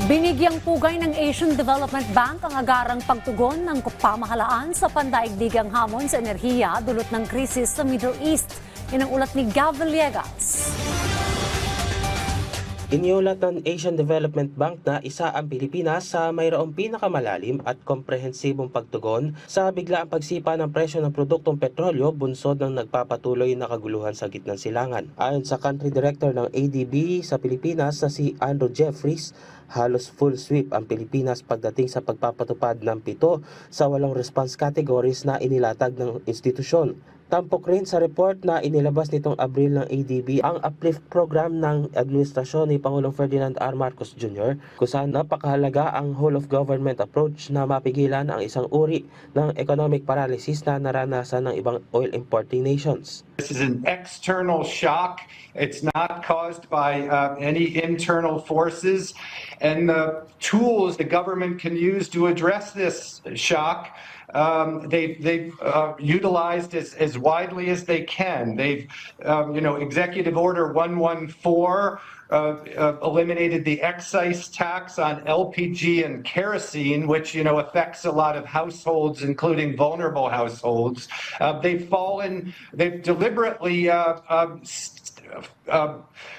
Binigyang pugay ng Asian Development Bank ang agarang pagtugon ng pamahalaan sa pandaigdigang hamon sa enerhiya dulot ng krisis sa Middle East. Yan ang ulat ni Gav Villegas. Iniulat ng Asian Development Bank na isa ang Pilipinas sa mayroong pinakamalalim at komprehensibong pagtugon sa biglaang pagsipa ng presyo ng produktong petrolyo bunsod ng nagpapatuloy na kaguluhan sa gitnang silangan. Ayon sa Country Director ng ADB sa Pilipinas na si Andrew Jeffries, halos full sweep ang Pilipinas pagdating sa pagpapatupad ng 7 sa 8 response categories na inilatag ng institusyon. Tampok rin sa report na inilabas nitong Abril ng ADB ang uplift program ng administrasyon ni Pangulong Ferdinand R. Marcos Jr. kung saan napakahalaga ang whole-of-government approach na mapigilan ang isang uri ng economic paralysis na naranasan ng ibang oil importing nations. This is an external shock. It's not caused by any internal forces. And the tools the government can use to address this shock, they've utilized as widely as they can. They've, Executive Order 114 eliminated the excise tax on LPG and kerosene, which affects a lot of households, including vulnerable households. They've deliberately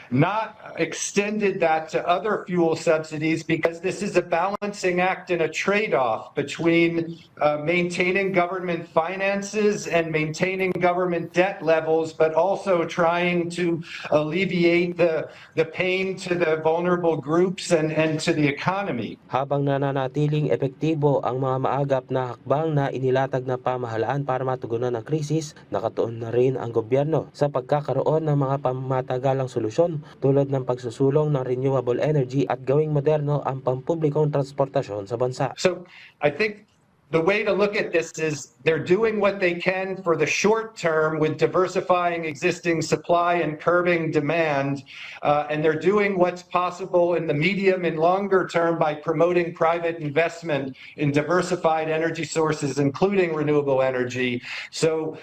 not extended that to other fuel subsidies because this is a balancing act and a trade-off between maintaining government finances and maintaining government debt levels, but also trying to alleviate the pain to the vulnerable groups and to the economy. Habang nananatiling epektibo ang mga maagap na hakbang na inilatag na pamahalaan para matugunan ang krisis, nakatuon na rin ang gobyerno sa pagkakaroon ng mga pamatagalang solusyon tulad ng pagsusulong ng renewable energy at gawing moderno ang pampublikong transportasyon sa bansa. So I think the way to look at this is they're doing what they can for the short term with diversifying existing supply and curbing demand, and they're doing what's possible in the medium and longer term by promoting private investment in diversified energy sources, including renewable energy. So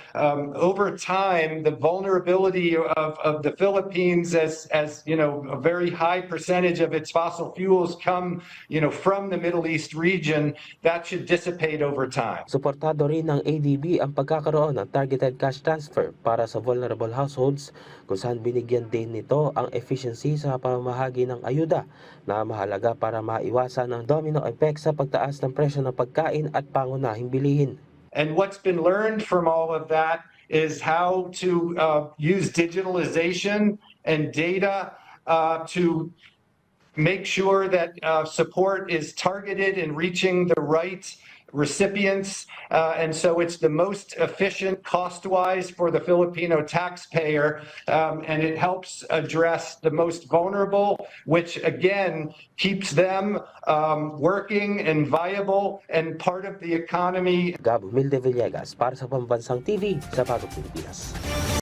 over time, the vulnerability of the Philippines, as a very high percentage of its fossil fuels come from the Middle East region, that should dissipate over time. Suportado rin ng ADB ang pagkakaroon ng targeted cash transfer para sa vulnerable households kung saan binigyan din nito ang efficiency sa pamamahagi ng ayuda na mahalaga para maiwasan ang domino effect sa pagtaas ng presyo ng pagkain at pangunahing bilihin. And what's been learned from all of that is how to use digitalization and data to make sure that support is targeted in reaching the right recipients, and so it's the most efficient cost-wise for the Filipino taxpayer, and it helps address the most vulnerable, which again keeps them working and viable and part of the economy. Gab Villegas para sa Pambansang TV sa Bagong Pilipinas.